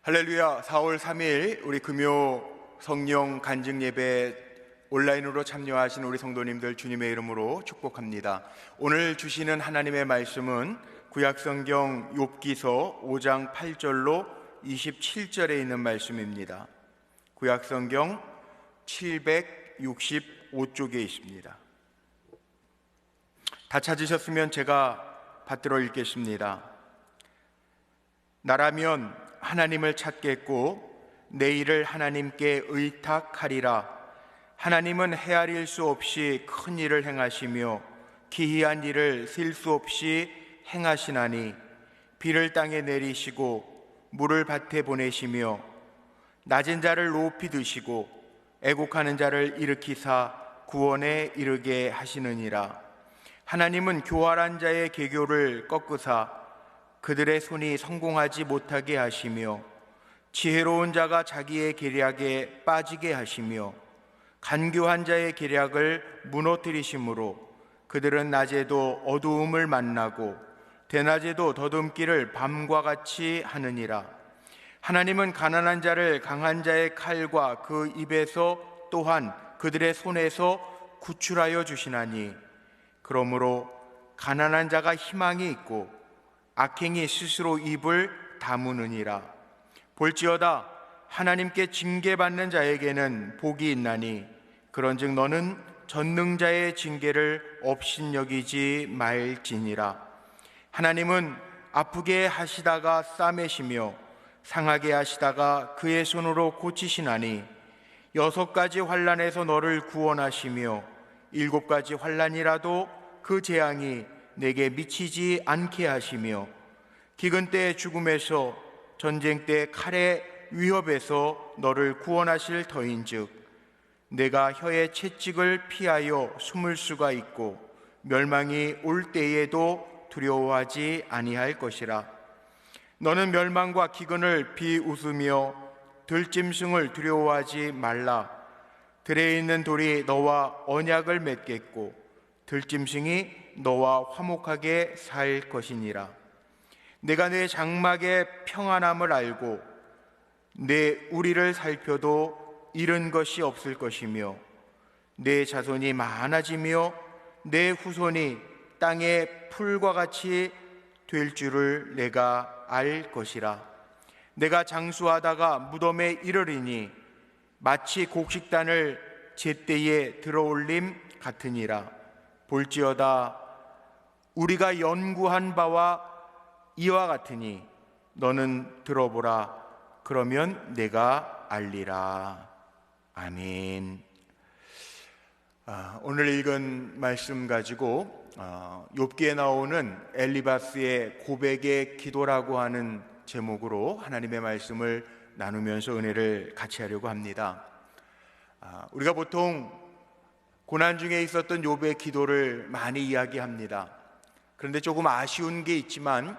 할렐루야. 4월 3일 우리 금요 성령 간증 예배 온라인으로 참여하신 우리 성도님들 주님의 이름으로 축복합니다. 오늘 주시는 하나님의 말씀은 구약성경 욥기서 5장 8절로 27절에 있는 말씀입니다. 구약성경 765쪽에 있습니다. 다 찾으셨으면 제가 받들어 읽겠습니다. 나라면 하나님을 찾겠고 내 일을 하나님께 의탁하리라. 하나님은 헤아릴 수 없이 큰 일을 행하시며 기이한 일을 셀 수 없이 행하시나니 비를 땅에 내리시고 물을 밭에 보내시며 낮은 자를 높이 드시고 애곡하는 자를 일으키사 구원에 이르게 하시느니라. 하나님은 교활한 자의 계교를 꺾으사 그들의 손이 성공하지 못하게 하시며 지혜로운 자가 자기의 계략에 빠지게 하시며 간교한 자의 계략을 무너뜨리심으로 그들은 낮에도 어두움을 만나고 대낮에도 더듬기를 밤과 같이 하느니라. 하나님은 가난한 자를 강한 자의 칼과 그 입에서 또한 그들의 손에서 구출하여 주시나니 그러므로 가난한 자가 희망이 있고 악행이 스스로 입을 다무느니라. 볼지어다 하나님께 징계받는 자에게는 복이 있나니 그런즉 너는 전능자의 징계를 업신여기지 말지니라. 하나님은 아프게 하시다가 싸매시며 상하게 하시다가 그의 손으로 고치시나니 6가지 환난에서 너를 구원하시며 7가지 환난이라도 그 재앙이 내게 미치지 않게 하시며 기근 때 죽음에서 전쟁 때 칼의 위협에서 너를 구원하실 터인즉 내가 혀의 채찍을 피하여 숨을 수가 있고 멸망이 올 때에도 두려워하지 아니할 것이라. 너는 멸망과 기근을 비웃으며 들짐승을 두려워하지 말라. 들에 있는 돌이 너와 언약을 맺겠고 들짐승이 너와 화목하게 살 것이니라. 내가 내 장막의 평안함을 알고 내 우리를 살펴도 잃은 것이 없을 것이며 내 자손이 많아지며 내 후손이 땅의 풀과 같이 될 줄을 내가 알 것이라. 내가 장수하다가 무덤에 이르리니 마치 곡식단을 제때에 들어올림 같으니라. 볼지어다 우리가 연구한 바와 이와 같으니 너는 들어보라. 그러면 내가 알리라. 아멘. 오늘 읽은 말씀 가지고 욥기에 나오는 엘리바스의 고백의 기도라고 하는 제목으로 하나님의 말씀을 나누면서 은혜를 같이 하려고 합니다. 우리가 보통 고난 중에 있었던 욥의 기도를 많이 이야기합니다. 그런데 조금 아쉬운 게 있지만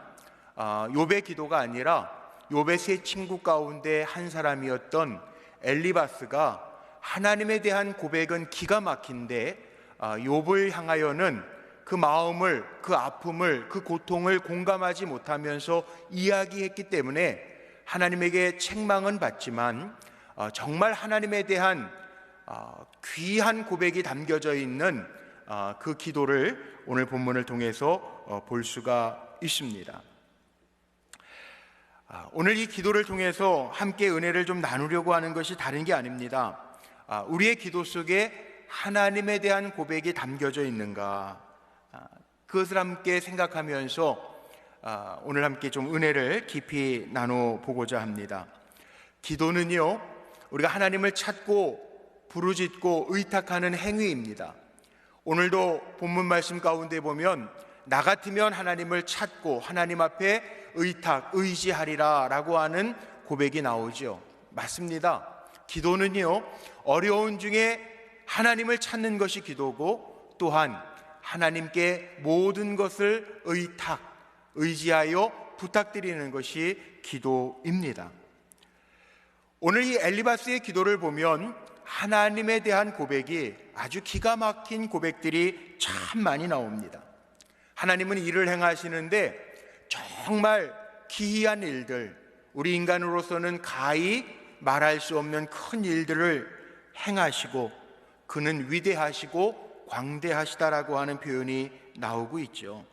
욥의 기도가 아니라 욥의 세 친구 가운데 한 사람이었던 엘리바스가 하나님에 대한 고백은 기가 막힌데 욥을 향하여는 그 마음을, 그 아픔을, 그 고통을 공감하지 못하면서 이야기했기 때문에 하나님에게 책망은 받지만 정말 하나님에 대한 귀한 고백이 담겨져 있는 그 기도를 오늘 본문을 통해서 볼 수가 있습니다. 오늘 이 기도를 통해서 함께 은혜를 좀 나누려고 하는 것이 다른 게 아닙니다. 우리의 기도 속에 하나님에 대한 고백이 담겨져 있는가, 그것을 함께 생각하면서 오늘 함께 좀 은혜를 깊이 나눠보고자 합니다. 기도는요, 우리가 하나님을 찾고 부르짖고 의탁하는 행위입니다. 오늘도 본문 말씀 가운데 보면 나 같으면 하나님을 찾고 하나님 앞에 의탁, 의지하리라 라고 하는 고백이 나오죠. 맞습니다. 기도는요, 어려운 중에 하나님을 찾는 것이 기도고 또한 하나님께 모든 것을 의탁, 의지하여 부탁드리는 것이 기도입니다. 오늘 이 엘리바스의 기도를 보면 하나님에 대한 고백이 아주 기가 막힌 고백들이 참 많이 나옵니다. 하나님은 일을 행하시는데 정말 기이한 일들, 우리 인간으로서는 가히 말할 수 없는 큰 일들을 행하시고 그는 위대하시고 광대하시다라고 하는 표현이 나오고 있죠.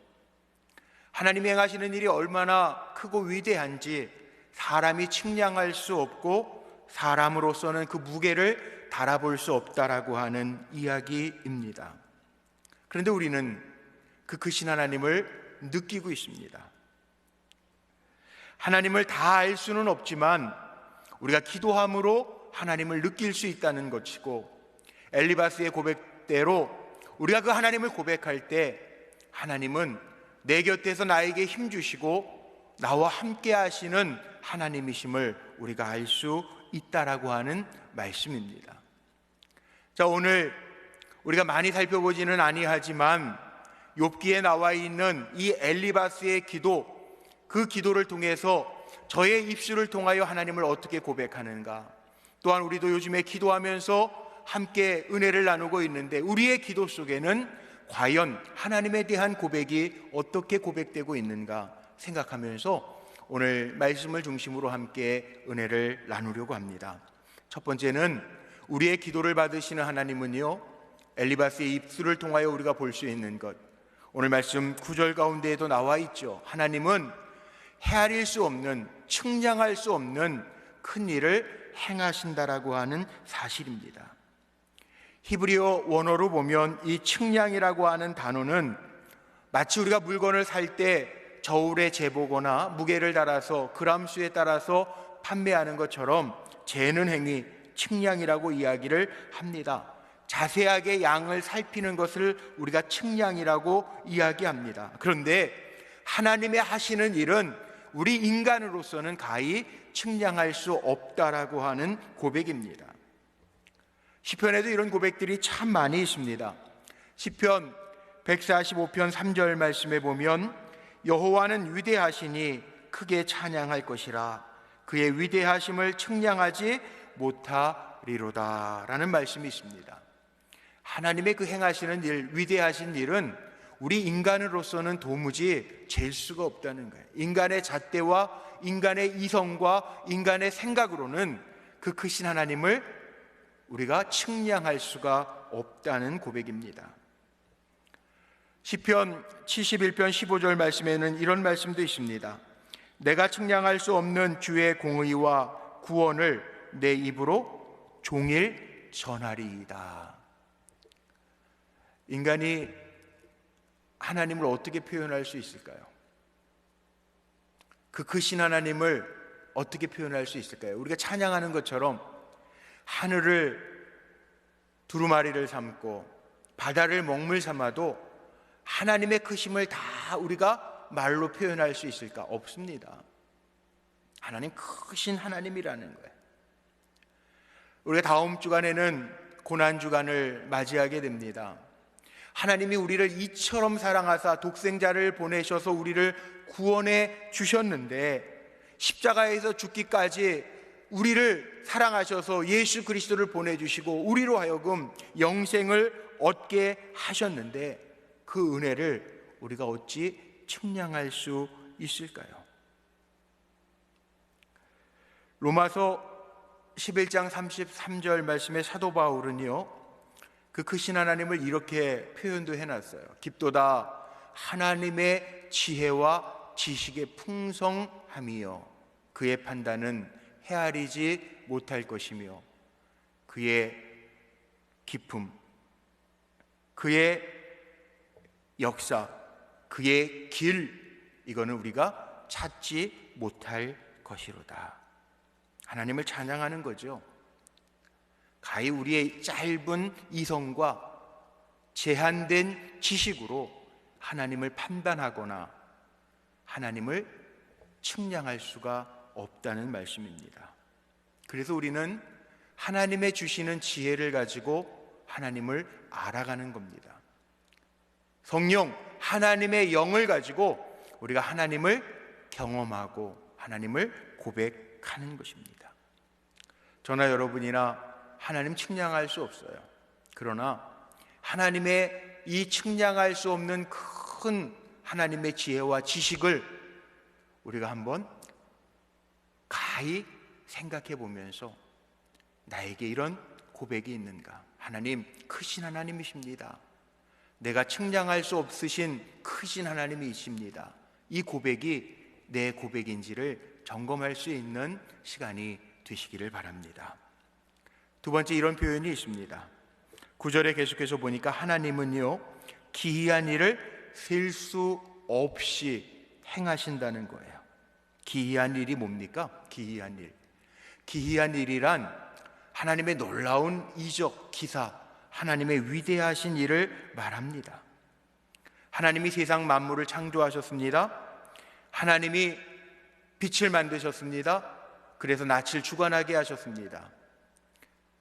하나님이 행하시는 일이 얼마나 크고 위대한지 사람이 측량할 수 없고 사람으로서는 그 무게를 달아볼 수 없다라고 하는 이야기입니다. 그런데 우리는 그 크신 하나님을 느끼고 있습니다. 하나님을 다 알 수는 없지만 우리가 기도함으로 하나님을 느낄 수 있다는 것이고, 엘리바스의 고백대로 우리가 그 하나님을 고백할 때 하나님은 내 곁에서 나에게 힘주시고 나와 함께 하시는 하나님이심을 우리가 알 수 있다라고 하는 말씀입니다. 자, 오늘 우리가 많이 살펴보지는 아니하지만 욥기에 나와 있는 이 엘리바스의 기도, 그 기도를 통해서 저의 입술을 통하여 하나님을 어떻게 고백하는가, 또한 우리도 요즘에 기도하면서 함께 은혜를 나누고 있는데 우리의 기도 속에는 과연 하나님에 대한 고백이 어떻게 고백되고 있는가 생각하면서 오늘 말씀을 중심으로 함께 은혜를 나누려고 합니다. 첫 번째는 우리의 기도를 받으시는 하나님은요, 엘리바스의 입술을 통하여 우리가 볼 수 있는 것, 오늘 말씀 9절 가운데에도 나와 있죠. 하나님은 헤아릴 수 없는, 측량할 수 없는 큰 일을 행하신다라고 하는 사실입니다. 히브리어 원어로 보면 이 측량이라고 하는 단어는 마치 우리가 물건을 살 때 저울에 재보거나 무게를 달아서 그람수에 따라서 판매하는 것처럼 재는 행위, 측량이라고 이야기를 합니다. 자세하게 양을 살피는 것을 우리가 측량이라고 이야기합니다. 그런데 하나님의 하시는 일은 우리 인간으로서는 가히 측량할 수 없다라고 하는 고백입니다. 시편에도 이런 고백들이 참 많이 있습니다. 시편 145편 3절 말씀에 보면 여호와는 위대하시니 크게 찬양할 것이라 그의 위대하심을 측량하지 못하리로다 라는 말씀이 있습니다. 하나님의 그 행하시는 일, 위대하신 일은 우리 인간으로서는 도무지 잴 수가 없다는 거예요. 인간의 잣대와 인간의 이성과 인간의 생각으로는 그 크신 하나님을 우리가 측량할 수가 없다는 고백입니다. 시편 71편 15절 말씀에는 이런 말씀도 있습니다. 내가 측량할 수 없는 주의 공의와 구원을 내 입으로 종일 전하리이다. 인간이 하나님을 어떻게 표현할 수 있을까요? 그 크신 하나님을 어떻게 표현할 수 있을까요? 우리가 찬양하는 것처럼 하늘을 두루마리를 삼고 바다를 먹물 삼아도 하나님의 크심을 다 우리가 말로 표현할 수 있을까? 없습니다. 하나님 크신 하나님이라는 거예요. 우리가 다음 주간에는 고난주간을 맞이하게 됩니다. 하나님이 우리를 이처럼 사랑하사 독생자를 보내셔서 우리를 구원해 주셨는데 십자가에서 죽기까지 우리를 사랑하셔서 예수 그리스도를 보내주시고 우리로 하여금 영생을 얻게 하셨는데 그 은혜를 우리가 어찌 측량할 수 있을까요? 로마서 11장 33절 말씀에 사도 바울은요, 그 크신 하나님을 이렇게 표현도 해놨어요. 깊도다 하나님의 지혜와 지식의 풍성함이요 그의 판단은 헤아리지 못할 것이며 그의 깊음, 그의 역사, 그의 길, 이거는 우리가 찾지 못할 것이로다. 하나님을 찬양하는 거죠. 가히 우리의 짧은 이성과 제한된 지식으로 하나님을 판단하거나 하나님을 측량할 수가 없다는 말씀입니다. 그래서 우리는 하나님의 주시는 지혜를 가지고 하나님을 알아가는 겁니다. 성령, 하나님의 영을 가지고 우리가 하나님을 경험하고 하나님을 고백하는 것입니다. 저나 여러분이나 하나님 측량할 수 없어요. 그러나 하나님의 이 측량할 수 없는 큰 하나님의 지혜와 지식을 우리가 한번 가히 생각해 보면서 나에게 이런 고백이 있는가? 하나님, 크신 하나님이십니다. 내가 측량할 수 없으신 크신 하나님이십니다. 이 고백이 내 고백인지를 점검할 수 있는 시간이 되시기를 바랍니다. 두 번째, 이런 표현이 있습니다. 9절에 계속해서 보니까 하나님은요, 기이한 일을 셀 수 없이 행하신다는 거예요. 기이한 일이 뭡니까? 기이한 일. 기이한 일이란 하나님의 놀라운 이적, 기사, 하나님의 위대하신 일을 말합니다. 하나님이 세상 만물을 창조하셨습니다. 하나님이 빛을 만드셨습니다. 그래서 낯을 주관하게 하셨습니다.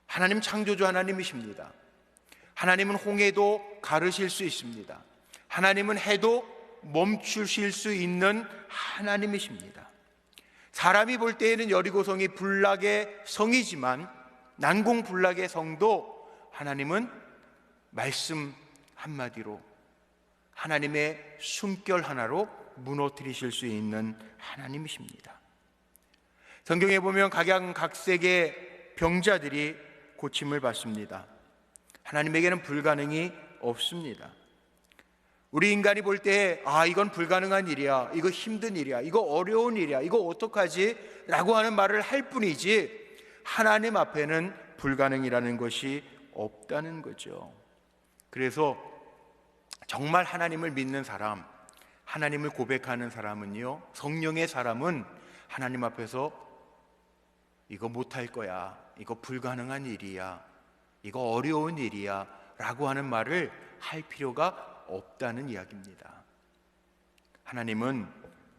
하나님 창조주 하나님이십니다. 하나님은 홍해도 가르실 수 있습니다. 하나님은 해도 멈추실 수 있는 하나님이십니다. 사람이 볼 때에는 여리고성이 불락의 성이지만 난공불락의 성도 하나님은 말씀 한마디로, 하나님의 숨결 하나로 무너뜨리실 수 있는 하나님이십니다. 성경에 보면 각양각색의 병자들이 고침을 받습니다. 하나님에게는 불가능이 없습니다. 우리 인간이 볼 때 이건 불가능한 일이야, 이거 힘든 일이야, 이거 어려운 일이야, 이거 어떡하지? 라고 하는 말을 할 뿐이지 하나님 앞에는 불가능이라는 것이 없다는 거죠. 그래서 정말 하나님을 믿는 사람, 하나님을 고백하는 사람은요, 성령의 사람은 하나님 앞에서 이거 못할 거야, 이거 불가능한 일이야, 이거 어려운 일이야 라고 하는 말을 할 필요가 없다는 이야기입니다. 하나님은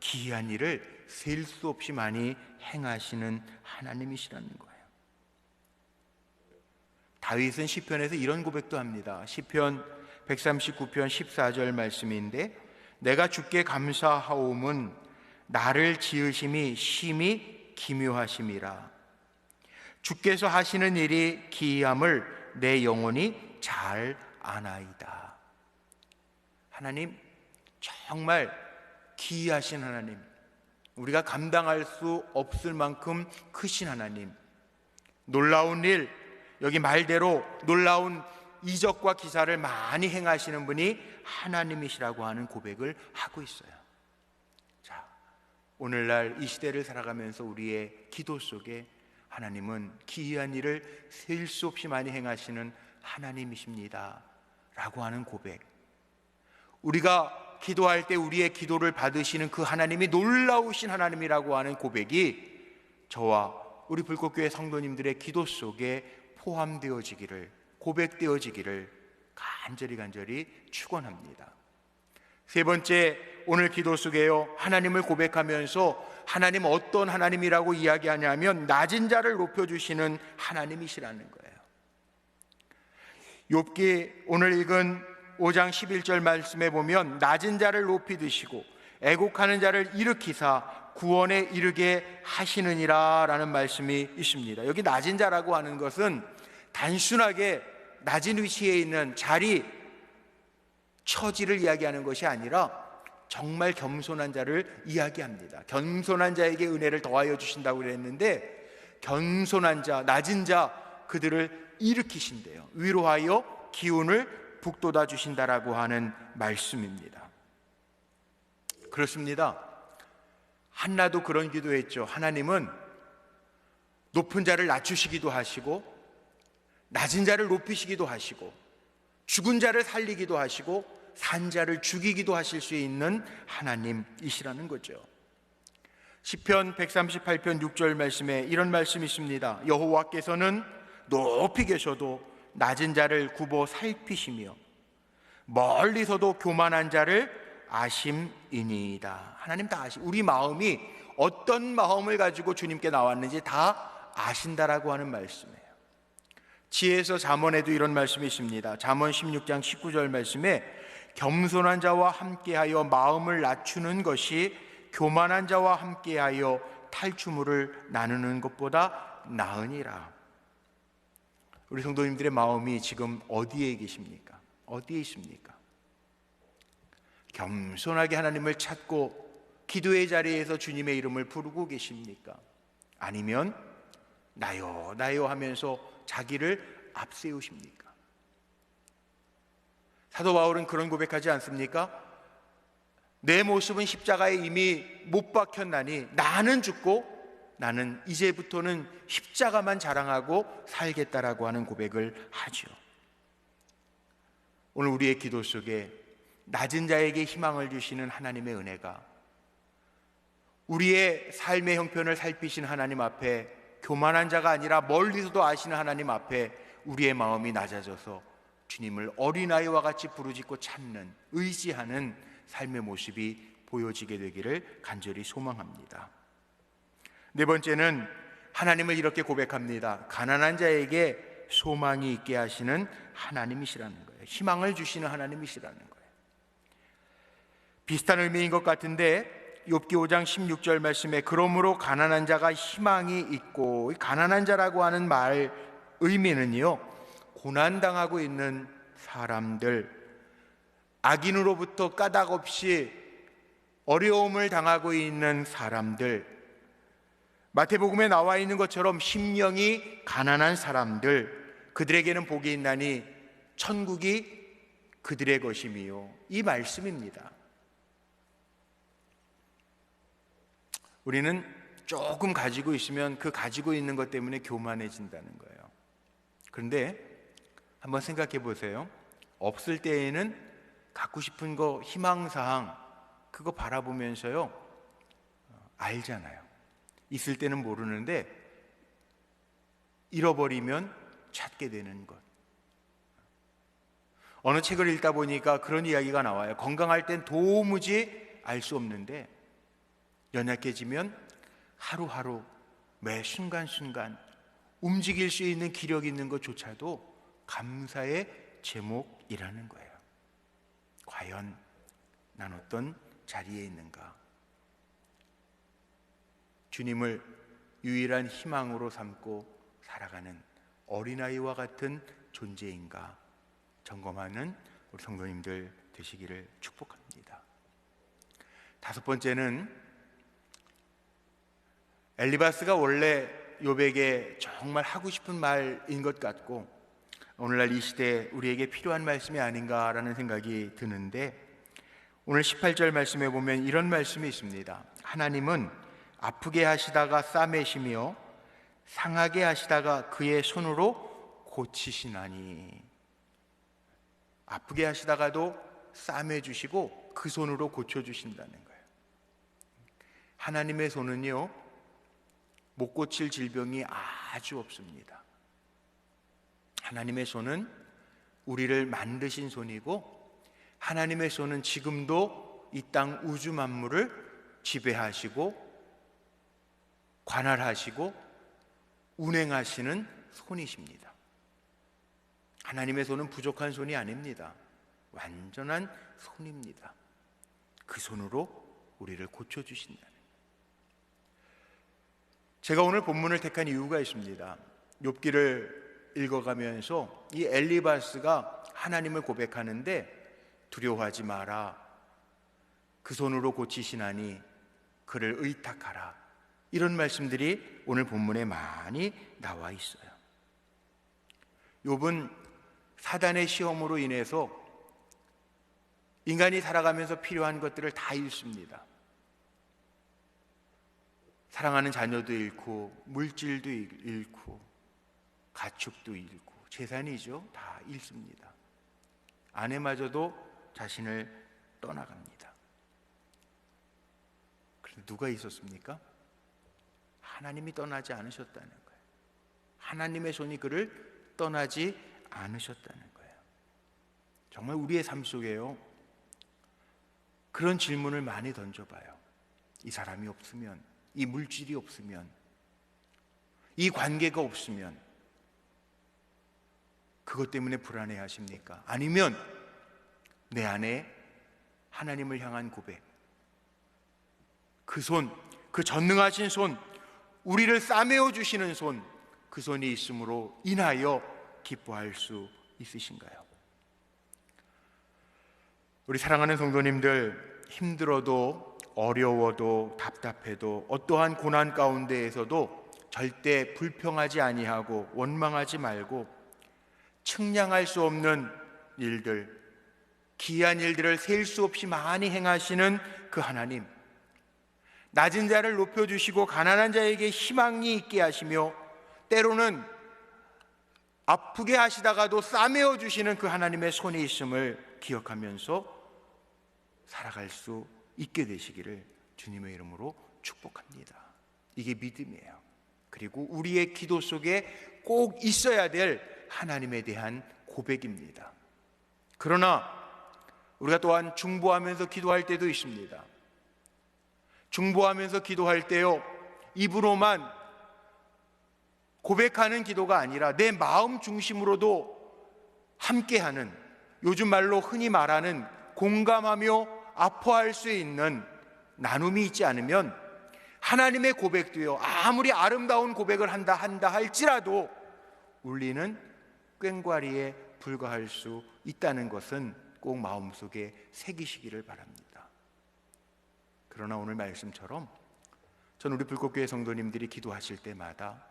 기이한 일을 셀 수 없이 많이 행하시는 하나님이시라는 거예요. 다윗은 시편에서 이런 고백도 합니다. 시편 139편 14절 말씀인데, 내가 주께 감사하옴은 나를 지으심이 심히 기묘하심이라. 주께서 하시는 일이 기이함을 내 영혼이 잘 아나이다. 하나님 정말 기이하신 하나님, 우리가 감당할 수 없을 만큼 크신 하나님, 놀라운 일, 여기 말대로 놀라운 이적과 기사를 많이 행하시는 분이 하나님이시라고 하는 고백을 하고 있어요. 자, 오늘날 이 시대를 살아가면서 우리의 기도 속에 하나님은 기이한 일을 셀 수 없이 많이 행하시는 하나님이십니다 라고 하는 고백, 우리가 기도할 때 우리의 기도를 받으시는 그 하나님이 놀라우신 하나님이라고 하는 고백이 저와 우리 불꽃교회 성도님들의 기도 속에 포함되어지기를, 고백되어지기를 간절히 축원합니다. 세 번째, 오늘 기도 속에요, 하나님을 고백하면서 하나님 어떤 하나님이라고 이야기하냐면 낮은 자를 높여주시는 하나님이시라는 거예요. 욥기 오늘 읽은 5장 11절 말씀에 보면 낮은 자를 높이 드시고 애곡하는 자를 일으키사 구원에 이르게 하시느니라 라는 말씀이 있습니다. 여기 낮은 자라고 하는 것은 단순하게 낮은 위치에 있는 자리, 처지를 이야기하는 것이 아니라 정말 겸손한 자를 이야기합니다. 겸손한 자에게 은혜를 더하여 주신다고 그랬는데, 겸손한 자, 낮은 자, 그들을 일으키신대요. 위로하여 기운을 북돋아 주신다라고 하는 말씀입니다. 그렇습니다. 한나도 그런 기도했죠. 하나님은 높은 자를 낮추시기도 하시고 낮은 자를 높이시기도 하시고 죽은 자를 살리기도 하시고 산 자를 죽이기도 하실 수 있는 하나님이시라는 거죠. 시편 138편 6절 말씀에 이런 말씀이 있습니다. 여호와께서는 높이 계셔도 낮은 자를 굽어 살피시며 멀리서도 교만한 자를 아심이니이다. 하나님 다 우리 마음이 어떤 마음을 가지고 주님께 나왔는지 다 아신다라고 하는 말씀이에요. 지혜서 잠언에도 이런 말씀이 있습니다. 잠언 16장 19절 말씀에 겸손한 자와 함께하여 마음을 낮추는 것이 교만한 자와 함께하여 탈취물을 나누는 것보다 나으니라. 우리 성도님들의 마음이 지금 어디에 계십니까? 어디에 있습니까? 겸손하게 하나님을 찾고 기도의 자리에서 주님의 이름을 부르고 계십니까? 아니면 나요 나요 하면서 자기를 앞세우십니까? 사도 바울은 그런 고백하지 않습니까? 내 모습은 십자가에 이미 못 박혔나니 나는 죽고 나는 이제부터는 십자가만 자랑하고 살겠다라고 하는 고백을 하죠. 오늘 우리의 기도 속에 낮은 자에게 희망을 주시는 하나님의 은혜가 우리의 삶의 형편을 살피신 하나님 앞에 교만한 자가 아니라 멀리서도 아시는 하나님 앞에 우리의 마음이 낮아져서 주님을 어린아이와 같이 부르짖고 찾는, 의지하는 삶의 모습이 보여지게 되기를 간절히 소망합니다. 네 번째는 하나님을 이렇게 고백합니다. 가난한 자에게 소망이 있게 하시는 하나님이시라는 거예요. 희망을 주시는 하나님이시라는 거예요. 비슷한 의미인 것 같은데 욥기 5장 16절 말씀에 그러므로 가난한 자가 희망이 있고, 가난한 자라고 하는 말 의미는요, 고난당하고 있는 사람들, 악인으로부터 까닭없이 어려움을 당하고 있는 사람들, 마태복음에 나와 있는 것처럼 심령이 가난한 사람들, 그들에게는 복이 있나니 천국이 그들의 것임이요, 이 말씀입니다. 우리는 조금 가지고 있으면 그 가지고 있는 것 때문에 교만해진다는 거예요. 그런데 한번 생각해 보세요. 없을 때에는 갖고 싶은 거, 희망사항 그거 바라보면서요 알잖아요. 있을 때는 모르는데 잃어버리면 찾게 되는 것. 어느 책을 읽다 보니까 그런 이야기가 나와요. 건강할 땐 도무지 알 수 없는데 연약해지면 하루하루 매 순간순간 움직일 수 있는 기력이 있는 것조차도 감사의 제목이라는 거예요. 과연 난 어떤 자리에 있는가? 주님을 유일한 희망으로 삼고 살아가는 어린아이와 같은 존재인가 점검하는 우리 성도님들 되시기를 축복합니다. 다섯 번째는 엘리바스가 원래 욥에게 정말 하고 싶은 말인 것 같고 오늘날 이 시대에 우리에게 필요한 말씀이 아닌가라는 생각이 드는데, 오늘 18절 말씀에 보면 이런 말씀이 있습니다. 하나님은 아프게 하시다가 싸매시며 상하게 하시다가 그의 손으로 고치시나니. 아프게 하시다가도 싸매주시고 그 손으로 고쳐주신다는 거예요. 하나님의 손은요 못 고칠 질병이 아주 없습니다. 하나님의 손은 우리를 만드신 손이고, 하나님의 손은 지금도 이 땅 우주 만물을 지배하시고 관할하시고 운행하시는 손이십니다. 하나님의 손은 부족한 손이 아닙니다. 완전한 손입니다. 그 손으로 우리를 고쳐주신다는. 제가 오늘 본문을 택한 이유가 있습니다. 욥기를 읽어가면서 이 엘리바스가 하나님을 고백하는데 두려워하지 마라, 그 손으로 고치시나니 그를 의탁하라, 이런 말씀들이 오늘 본문에 많이 나와 있어요. 욥은 사단의 시험으로 인해서 인간이 살아가면서 필요한 것들을 다 잃습니다. 사랑하는 자녀도 잃고 물질도 잃고 가축도 잃고 재산이죠, 다 잃습니다. 아내마저도 자신을 떠나갑니다. 그런데 누가 있었습니까? 하나님이 떠나지 않으셨다는 거예요. 하나님의 손이 그를 떠나지 않으셨다는 거예요. 정말 우리의 삶 속에요 그런 질문을 많이 던져봐요. 이 사람이 없으면, 이 물질이 없으면, 이 관계가 없으면 그것 때문에 불안해 하십니까? 아니면 내 안에 하나님을 향한 고백, 그 손, 그 전능하신 손, 우리를 싸매어 주시는 손, 그 손이 있음으로 인하여 기뻐할 수 있으신가요? 우리 사랑하는 성도님들, 힘들어도 어려워도 답답해도 어떠한 고난 가운데에서도 절대 불평하지 아니하고 원망하지 말고 측량할 수 없는 일들, 기이한 일들을 셀 수 없이 많이 행하시는 그 하나님, 낮은 자를 높여주시고 가난한 자에게 희망이 있게 하시며 때로는 아프게 하시다가도 싸매어 주시는 그 하나님의 손에 있음을 기억하면서 살아갈 수 있게 되시기를 주님의 이름으로 축복합니다. 이게 믿음이에요. 그리고 우리의 기도 속에 꼭 있어야 될 하나님에 대한 고백입니다. 그러나 우리가 또한 중보하면서 기도할 때도 있습니다. 중보하면서 기도할 때요, 입으로만 고백하는 기도가 아니라 내 마음 중심으로도 함께하는, 요즘 말로 흔히 말하는 공감하며 아파할 수 있는 나눔이 있지 않으면 하나님의 고백도요, 아무리 아름다운 고백을 한다 할지라도 울리는 꽹과리에 불과할 수 있다는 것은 꼭 마음속에 새기시기를 바랍니다. 그러나 오늘 말씀처럼 전 우리 불꽃교회 성도님들이 기도하실 때마다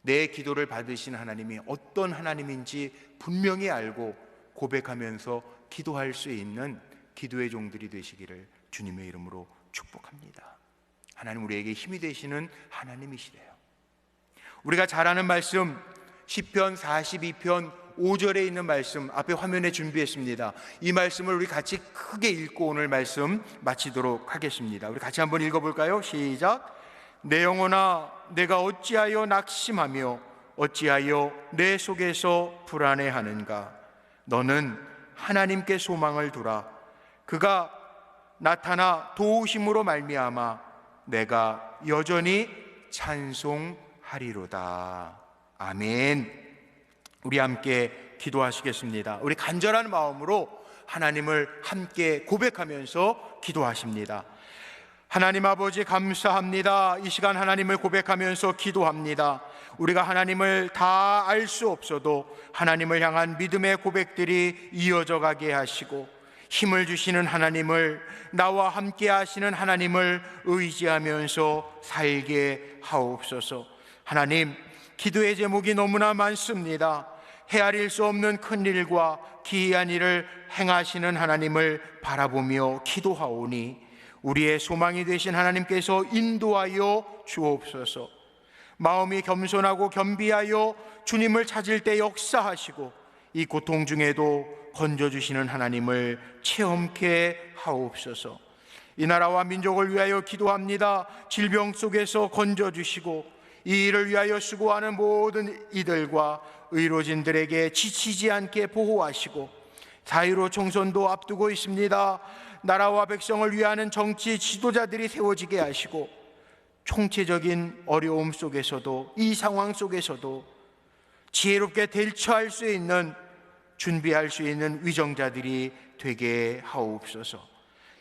내 기도를 받으신 하나님이 어떤 하나님인지 분명히 알고 고백하면서 기도할 수 있는 기도의 종들이 되시기를 주님의 이름으로 축복합니다. 하나님 우리에게 힘이 되시는 하나님이시래요. 우리가 잘 아는 말씀 시편 42편 5절에 있는 말씀 앞에 화면에 준비했습니다. 이 말씀을 우리 같이 크게 읽고 오늘 말씀 마치도록 하겠습니다. 우리 같이 한번 읽어볼까요? 시작. 내 영혼아 내가 어찌하여 낙심하며 어찌하여 내 속에서 불안해하는가. 너는 하나님께 소망을 두라. 그가 나타나 도우심으로 말미암아 내가 여전히 찬송하리로다. 아멘. 우리 함께 기도하시겠습니다. 우리 간절한 마음으로 하나님을 함께 고백하면서 기도하십니다. 하나님 아버지 감사합니다. 이 시간 하나님을 고백하면서 기도합니다. 우리가 하나님을 다 알 수 없어도 하나님을 향한 믿음의 고백들이 이어져 가게 하시고 힘을 주시는 하나님을, 나와 함께 하시는 하나님을 의지하면서 살게 하옵소서. 하나님, 기도의 제목이 너무나 많습니다. 헤아릴 수 없는 큰 일과 기이한 일을 행하시는 하나님을 바라보며 기도하오니 우리의 소망이 되신 하나님께서 인도하여 주옵소서. 마음이 겸손하고 겸비하여 주님을 찾을 때 역사하시고 이 고통 중에도 건져주시는 하나님을 체험케 하옵소서. 이 나라와 민족을 위하여 기도합니다. 질병 속에서 건져주시고 이 일을 위하여 수고하는 모든 이들과 의료진들에게 지치지 않게 보호하시고, 자유로 총선도 앞두고 있습니다. 나라와 백성을 위하는 정치 지도자들이 세워지게 하시고 총체적인 어려움 속에서도, 이 상황 속에서도 지혜롭게 대처할 수 있는, 준비할 수 있는 위정자들이 되게 하옵소서.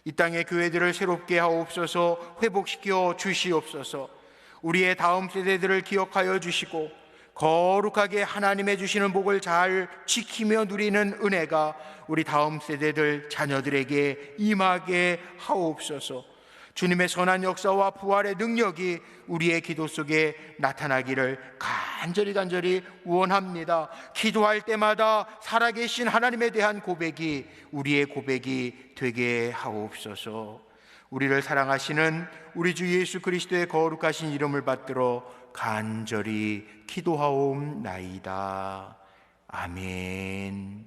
이 땅의 교회들을 새롭게 하옵소서. 회복시켜 주시옵소서. 우리의 다음 세대들을 기억하여 주시고 거룩하게 하나님의 주시는 복을 잘 지키며 누리는 은혜가 우리 다음 세대들 자녀들에게 임하게 하옵소서. 주님의 선한 역사와 부활의 능력이 우리의 기도 속에 나타나기를 간절히 원합니다. 기도할 때마다 살아계신 하나님에 대한 고백이 우리의 고백이 되게 하옵소서. 우리를 사랑하시는 우리 주 예수 그리스도의 거룩하신 이름을 받들어 간절히 기도하옵나이다. 아멘.